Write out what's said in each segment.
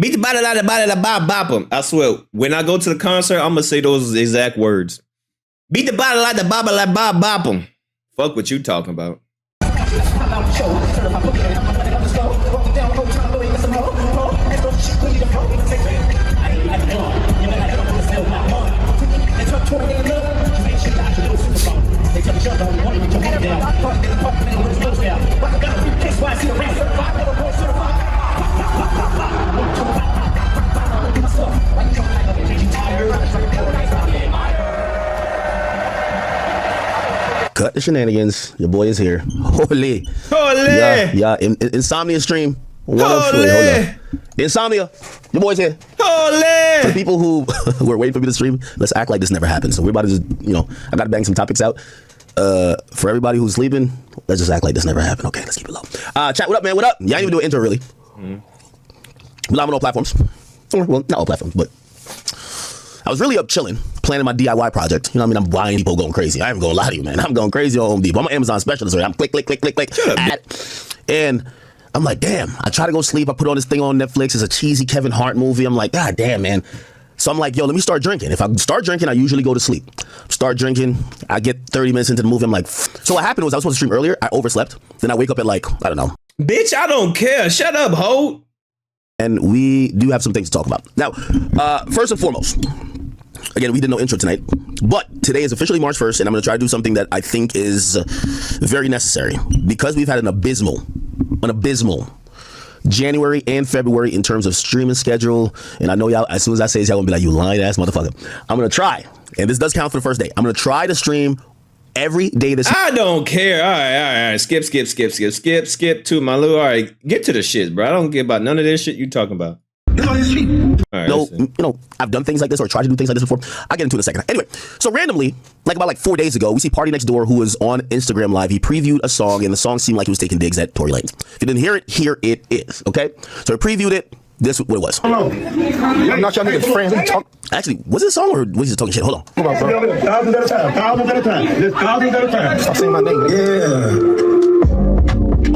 Beat the body out of the body, the bop them. I swear, when I go to the concert, I'm gonna say those exact words. Beat the body like the bop them. Fuck what you talking about. Cut the shenanigans. Your boy is here. Holy. Yeah. Insomnia stream. Hold on. Insomnia. Your boy's here. Holy. For the people who were waiting for me to stream, let's act like this never happened. So we're about to just, I got to bang some topics out. For everybody who's sleeping, let's just act like this never happened. Okay, let's keep it low. Chat, what up, man? What up? Yeah, I didn't even do an intro, really. We're live on all platforms. Well, not all platforms, but I was really up chilling, planning my DIY project. You know what I mean? I'm buying people going crazy. I ain't gonna lie to you, man. I'm going crazy on Home Depot. I'm an Amazon specialist. Right? I'm click. And I'm like, damn, I try to go sleep. I put on this thing on Netflix. It's a cheesy Kevin Hart movie. I'm like, God damn, man. So I'm like, yo, let me start drinking. If I start drinking, I usually go to sleep. Start drinking. I get 30 minutes into the movie. I'm like, so what happened was I was supposed to stream earlier. I overslept. Then I wake up at I don't know. Bitch, I don't care. Shut up, ho. And we do have some things to talk about. Now, first and foremost, again, we did no intro tonight, but today is officially March 1st, and I'm going to try to do something that I think is very necessary because we've had an abysmal January and February in terms of streaming schedule. And I know y'all, as soon as I say this, y'all gonna be like, you lying ass motherfucker. I'm going to try, and this does count for the first day. I'm going to try to stream every day this I don't care. All right. Skip to my little. All right, get to the shit, bro. I don't care about none of this shit you talking about. All right, I've done things like this or tried to do things like this before. I'll get into it in a second. Anyway, so randomly, about 4 days ago, we see PartyNextDoor, who was on Instagram Live. He previewed a song, and the song seemed like he was taking digs at Tory Lanez. If you didn't hear it, here it is, okay? So he previewed it. This is what it was. Hello. I'm not your niggas friends. Actually, was it a song or was he just talking shit? Hold on. Come on, bro. Thousands at a time. There's thousands at a time. Stop saying my name. Yeah.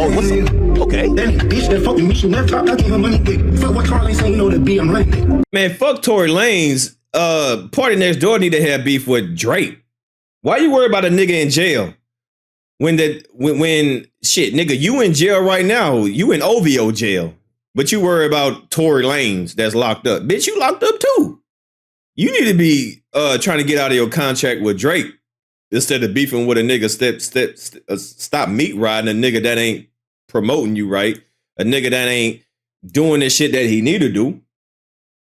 Oh, what's up? Okay. Then bitch that fucking me, she never talk. I give her money quick. Fuck what Tory Lanez saying, the B, I'm right. Man, fuck Tory Lanez. PartyNextDoor need to have beef with Drake. Why you worry about a nigga in jail? When shit, nigga, you in jail right now. You in OVO jail. But you worry about Tory Lanez that's locked up. Bitch, you locked up too. You need to be trying to get out of your contract with Drake instead of beefing with a nigga. Stop meat riding a nigga that ain't promoting you right. A nigga that ain't doing the shit that he need to do.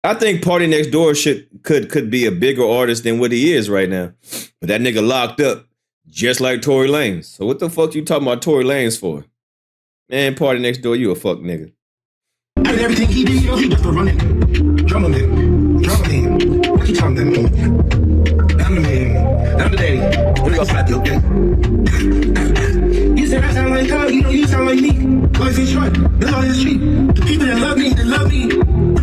I think PartyNextDoor could be a bigger artist than what he is right now. But that nigga locked up just like Tory Lanez. So what the fuck you talking about Tory Lanez for? Man, PartyNextDoor, you a fuck nigga. I did everything he did, he just a running. Drummer man. What you talking about? I'm the man. I'm the daddy. What you gonna slap you, okay? You said I sound like God, you sound like me. Life is short, that's all is cheap. The people that love me, I've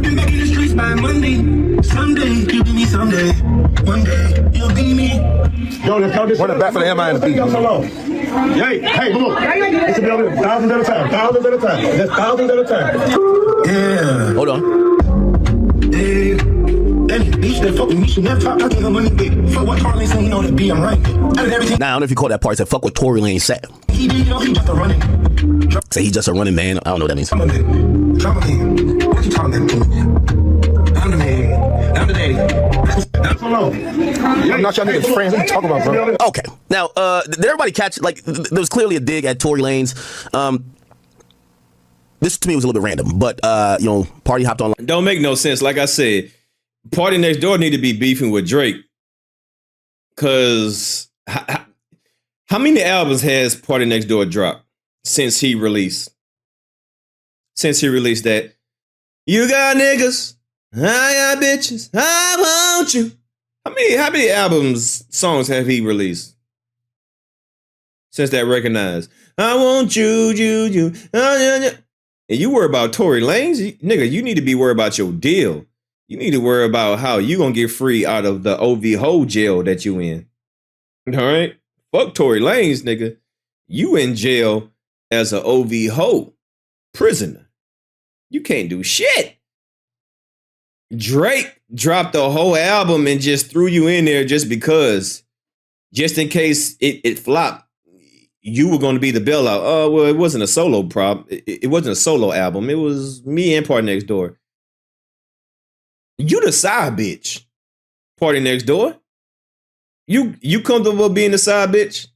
been back in the streets by Monday. Someday, you'll be me someday. One day, you'll be me. Yo, let's count this. Run it back for the MI and the people. Hey, come on. It's a thousands at a time. There's thousands at a time. Yeah. Hold on. Hey, that bitch that fuck with me, she never talk. I give her money quick. Fuck what Tory Lanez saying, the B, I'm right. I did everything. Now, I don't know if you call that part, said fuck what Tory Lanez said. He did, he just a running. Say he's just a running man. I don't know what that means. I'm a man. What you talking about? I'm the man. I'm the daddy. That's alone. I'm not your niggas friends. What you talking about, bro? Okay. Now, did everybody catch, there was clearly a dig at Tory Lanez. This to me was a little bit random, but, Party hopped on. Don't make no sense. Like I said, PartyNextDoor need to be beefing with Drake. Because how many albums has PartyNextDoor dropped since he released? Since he released that, you got niggas, I got bitches, I want you. How many albums, songs have he released since that Recognized? I want you. And you worry about Tory Lanez? Nigga, you need to be worried about your deal. You need to worry about how you gonna get free out of the OVO jail that you in. All right? Fuck Tory Lanez, nigga. You in jail as a OVO prisoner. You can't do shit. Drake dropped a whole album and just threw you in there just because, just in case it flopped, you were going to be the bailout. Oh, well, it wasn't a solo problem. It wasn't a solo album. It was me and PartyNextDoor. You the side bitch, PartyNextDoor. You comfortable being the side bitch?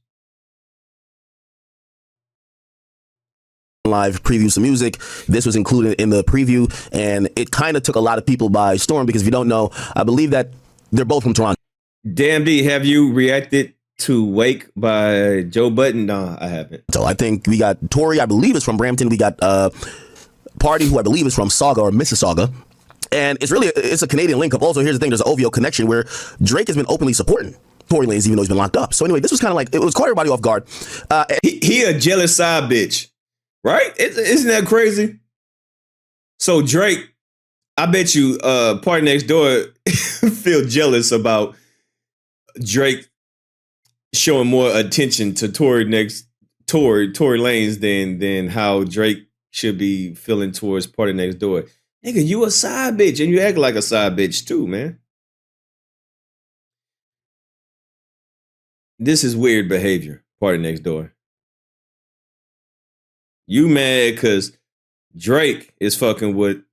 Live preview some music. This was included in the preview, and it kind of took a lot of people by storm because if you don't know, I believe that they're both from Toronto. Damn D, have you reacted to Wake by Joe Budden? Nah, I haven't. So I think we got Tory, I believe is from Brampton. We got Party, who I believe is from Sauga or Mississauga. And it's a Canadian link up. Also, here's the thing, there's an OVO connection where Drake has been openly supporting Tory Lanez even though he's been locked up. So anyway, this was kind of like, it was caught everybody off guard. He a jealous side bitch. Right? Isn't that crazy? So Drake, I bet you PartyNextDoor feel jealous about Drake showing more attention to Tory Lanez than how Drake should be feeling towards PartyNextDoor. Nigga, you a side bitch and you act like a side bitch too, man. This is weird behavior, PartyNextDoor. You mad because Drake is fucking with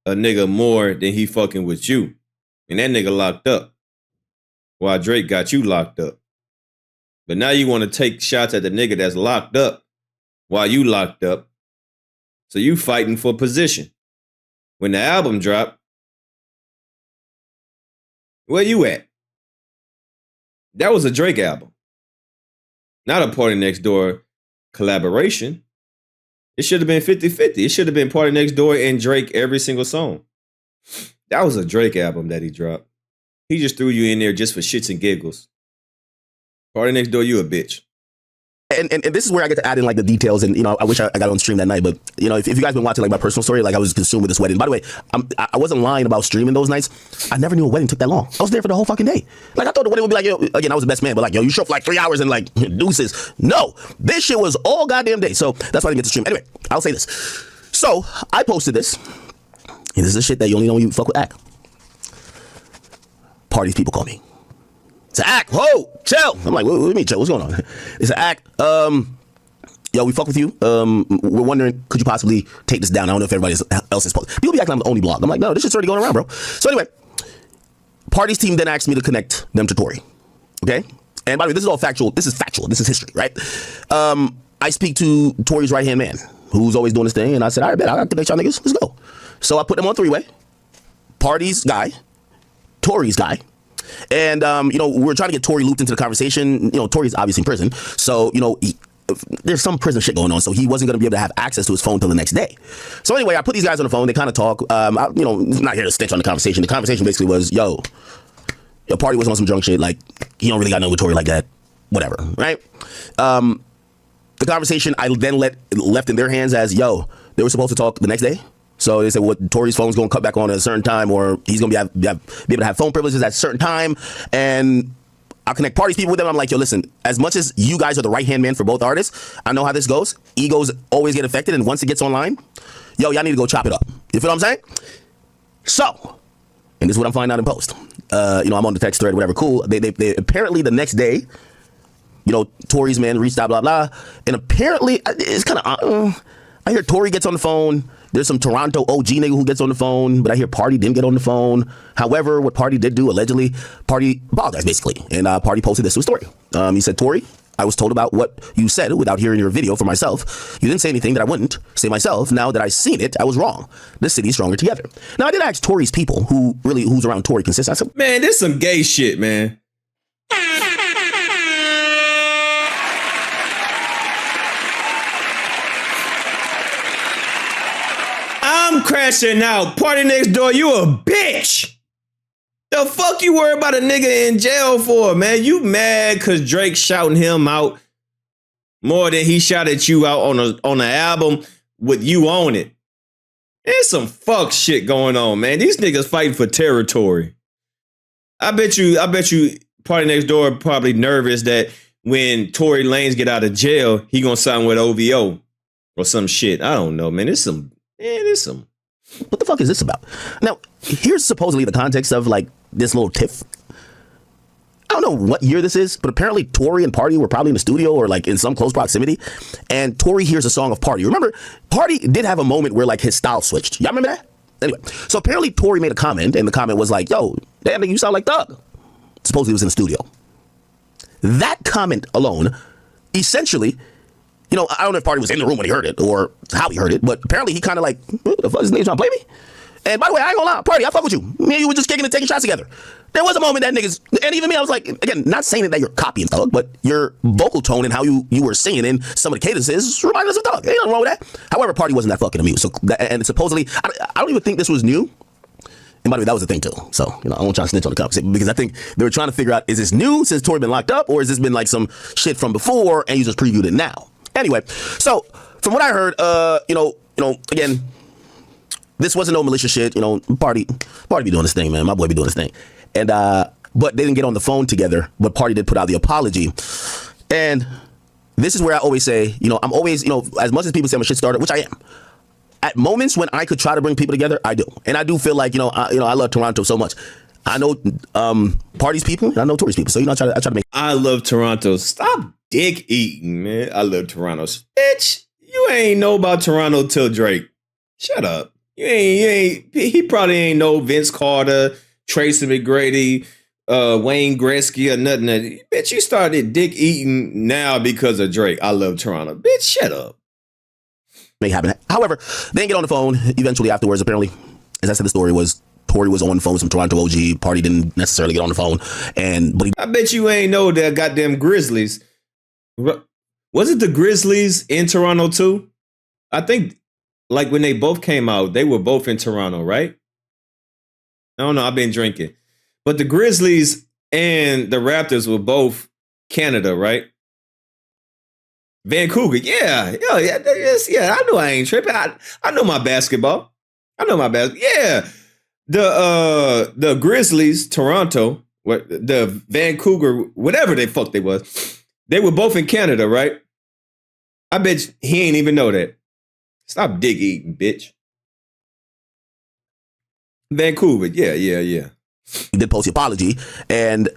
a nigga more than he fucking with you. And that nigga locked up while Drake got you locked up. But now you want to take shots at the nigga that's locked up while you locked up. So you fighting for position. When the album dropped, where you at? That was a Drake album. Not a PartyNextDoor collaboration. It should have been 50-50. It should have been PartyNextDoor and Drake every single song. That was a Drake album that he dropped. He just threw you in there just for shits and giggles. PartyNextDoor, you a bitch. And this is where I get to add in like the details, and I wish I got on stream that night, but if you guys been watching like my personal story, like I was consumed with this wedding. By the way, I wasn't lying about streaming those nights. I never knew a wedding took that long. I was there for the whole fucking day. Like I thought the wedding would be like, again, I was the best man, but like, you show up for like 3 hours and like deuces. No, this shit was all goddamn day. So that's why I didn't get to stream. Anyway, I'll say this. So I posted this, and this is the shit that you only know when you fuck with Ak. Parties people call me. It's an Ak. Whoa, chill. I'm like, what do you mean chill? What's going on? It's an Ak. Yo, we fuck with you. We're wondering, could you possibly take this down? I don't know if everybody else is supposed. People be acting I'm the only blog. I'm like, no, this shit's already going around, bro. So anyway, Party's team then asked me to connect them to Tory. Okay? And by the way, this is all factual. This is factual. This is history, right? I speak to Tory's right-hand man, who's always doing this thing, and I said, all right, bet, I'll connect y'all niggas. Let's go. So I put them on three-way. Party's guy, Tory's guy. And, we're trying to get Tory looped into the conversation. Tory's obviously in prison. So, there's some prison shit going on. So he wasn't going to be able to have access to his phone till the next day. So anyway, I put these guys on the phone. They kind of talk. I'm not here to stitch on the conversation. The conversation basically was, your Party was on some drunk shit. Like, he don't really got no with Tory like that. Whatever, right? The conversation I then left in their hands as, they were supposed to talk the next day. So they said, Tory's phone's going to cut back on at a certain time, or he's going to be able to have phone privileges at a certain time. And I'll connect Party's people with them. I'm like, listen, as much as you guys are the right-hand man for both artists, I know how this goes. Egos always get affected. And once it gets online, y'all need to go chop it up. You feel what I'm saying? So, and this is what I'm finding out in post. I'm on the text thread, whatever, cool. They apparently the next day, Tory's man reached out, blah, blah. And apparently, it's kind of, I hear Tory gets on the phone. There's some Toronto OG nigga who gets on the phone, but I hear Party didn't get on the phone. However, what Party did do, allegedly, Party apologized, basically. And Party posted this to a story. He said, Tory, I was told about what you said without hearing your video for myself. You didn't say anything that I wouldn't say myself. Now that I've seen it, I was wrong. This city is stronger together. Now, I did ask Tory's people, who's around Tory consists. I said, man, this some gay shit, man. I'm crashing out. PartyNextDoor, you a bitch. The fuck you worry about a nigga in jail for, man? You mad cause Drake shouting him out more than he shouted you out on the album with you on it. There's some fuck shit going on, man. These niggas fighting for territory. I bet you PartyNextDoor probably nervous that when Tory Lanez get out of jail, he gonna sign with OVO or some shit. I don't know, man. There's some what the fuck is this about? Now, here's supposedly the context of like this little tiff. I don't know what year this is, but apparently Tory and Party were probably in the studio or like in some close proximity, and Tory hears a song of Party. Remember, Party did have a moment where like his style switched. Y'all remember that? Anyway, so apparently Tory made a comment, and the comment was like, yo, damn, you sound like Thug. Supposedly he was in the studio. That comment alone, essentially, you know, I don't know if Party was in the room when he heard it or how he heard it, but apparently he kind of like, what the fuck is this nigga trying to play me? And by the way, I ain't gonna lie, Party, I fuck with you. Me and you were just kicking and taking shots together. There was a moment that niggas, and even me, I was like, again, not saying that you're copying Thug, but your vocal tone and how you were singing in some of the cadences reminded us of Thug. Ain't nothing wrong with that. However, Party wasn't that fucking amused. So, and supposedly, I don't even think this was new. And by the way, that was the thing too. So, you know, I won't try to snitch on the conversation because I think they were trying to figure out, is this new since Tory been locked up, or has this been like some shit from before and you just previewed it now? Anyway, so from what I heard, you know, again, this wasn't no malicious shit. You know, Party be doing this thing, man. My boy be doing this thing. And, but they didn't get on the phone together, but Party did put out the apology. And this is where I always say, you know, I'm always, you know, as much as people say I'm a shit starter, which I am, at moments when I could try to bring people together, I do. And I do feel like, you know, I love Toronto so much. I know Party's people and I know Tory's people. So, you know, I try to make. I love Toronto. Stop dick eating, man. I love Toronto. Bitch, you ain't know about Toronto till Drake. Shut up. You ain't. He probably ain't know Vince Carter, Tracy McGrady, Wayne Gretzky or nothing. Bitch, you started dick eating now because of Drake. I love Toronto. Bitch, shut up. Make happen. However, they didn't get on the phone eventually afterwards. Apparently, as I said, the story was Tory was on the phone with some Toronto OG. Party didn't necessarily get on the phone. But I bet you ain't know that goddamn Grizzlies. Was it the Grizzlies in Toronto too? I think like when they both came out, they were both in Toronto, right? I don't know. I've been drinking. But the Grizzlies and the Raptors were both Canada, right? Vancouver, yeah. I know I ain't tripping. I know my basketball. Yeah, the Grizzlies, Toronto, the Vancouver, whatever the fuck they was, they were both in Canada, right? I bet he ain't even know that. Stop dick eating, bitch. Vancouver, yeah. He did post the apology, and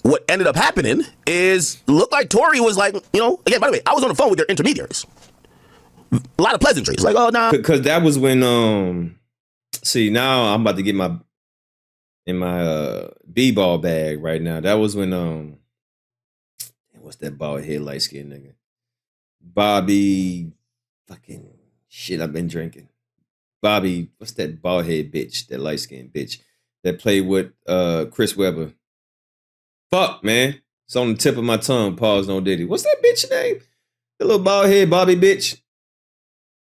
what ended up happening is looked like Tory was like, you know, again, by the way, I was on the phone with their intermediaries. A lot of pleasantries, like, oh, nah. Because that was when, see, now I'm about to get in my B-ball bag right now. That was when, what's that bald head light-skinned nigga? Bobby, fucking shit, I've been drinking. Bobby, what's that bald head bitch, that light-skinned bitch that played with Chris Webber? Fuck, man. It's on the tip of my tongue. Pause, no Diddy. What's that bitch name? The little bald head Bobby bitch.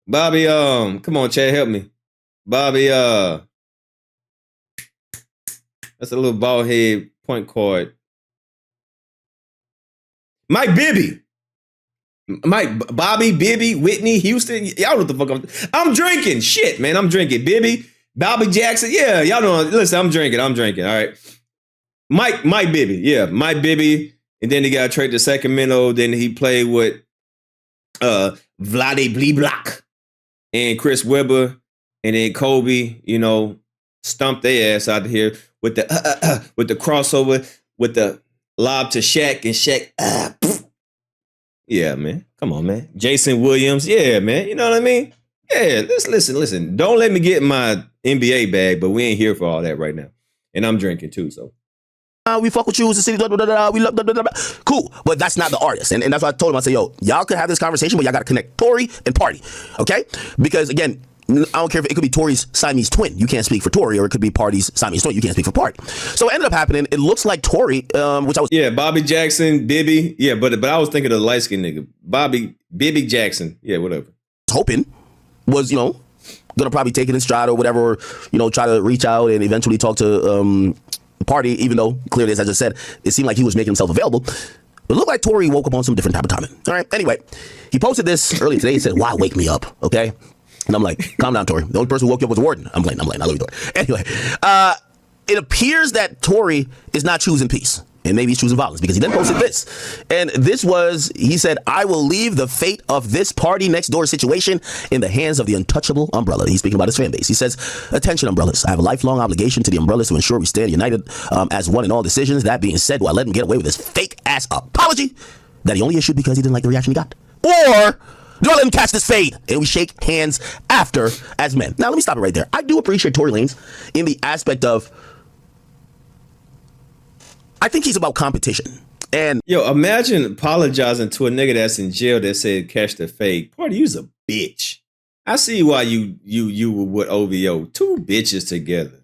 Bobby, come on, Chad, help me. Bobby, that's a little bald head point guard. Mike Bibby. Bobby, Bibby, Whitney, Houston. Y'all know what the fuck I'm drinking. Shit, man, I'm drinking. Bibby, Bobby Jackson. Yeah, y'all know. Listen, I'm drinking. All right. Mike Bibby, yeah, Mike Bibby, and then he got traded to Sacramento. Then he played with Vlade Bliblock and Chris Webber, and then Kobe, you know, stumped their ass out of here with the crossover, with the lob to Shaq, and Shaq, yeah, man, come on, man, Jason Williams, yeah, man, you know what I mean? Yeah, listen. Don't let me get my NBA bag, but we ain't here for all that right now, and I'm drinking too, so. We fuck with you as a city, we love, cool, but that's not the artist. And that's why I told him, I said, yo, y'all could have this conversation, but y'all got to connect Tory and Party, okay? Because, again, I don't care if it could be Tory's Siamese twin. You can't speak for Tory, or it could be Party's Siamese twin. You can't speak for Party. So it ended up happening. It looks like Tory, which I was... Yeah, Bobby Jackson, Bibby. Yeah, but I was thinking of the light-skinned nigga. Bibby Jackson. Yeah, whatever. Hoping was, you know, going to probably take it in stride or whatever, or, you know, try to reach out and eventually talk to... Party, even though clearly, as I just said, it seemed like he was making himself available. It looked like Tory woke up on some different type of timing. All right. Anyway, he posted this earlier today. He said, "Why wake me up?" Okay. And I'm like, calm down, Tory. The only person who woke you up was the warden. I'm playing. I love you, Tory. Anyway, it appears that Tory is not choosing peace. And maybe he's choosing violence because he then posted this. And this was, he said, I will leave the fate of this PartyNextDoor situation in the hands of the untouchable umbrella. He's speaking about his fan base. He says, attention, umbrellas. I have a lifelong obligation to the umbrellas to ensure we stand united as one in all decisions. That being said, do I let him get away with this fake ass apology that he only issued because he didn't like the reaction he got? Or do I let him catch this fade and we shake hands after as men? Now, let me stop it right there. I do appreciate Tory Lanez in the aspect of, I think he's about competition. And yo, imagine apologizing to a nigga that's in jail that said catch the fade. Party, you's a bitch. I see why you were with OVO. Two bitches together.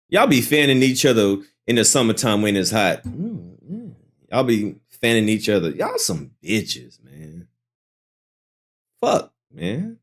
Y'all be fanning each other in the summertime when it's hot. Y'all be fanning each other. Y'all some bitches, man. Fuck, man.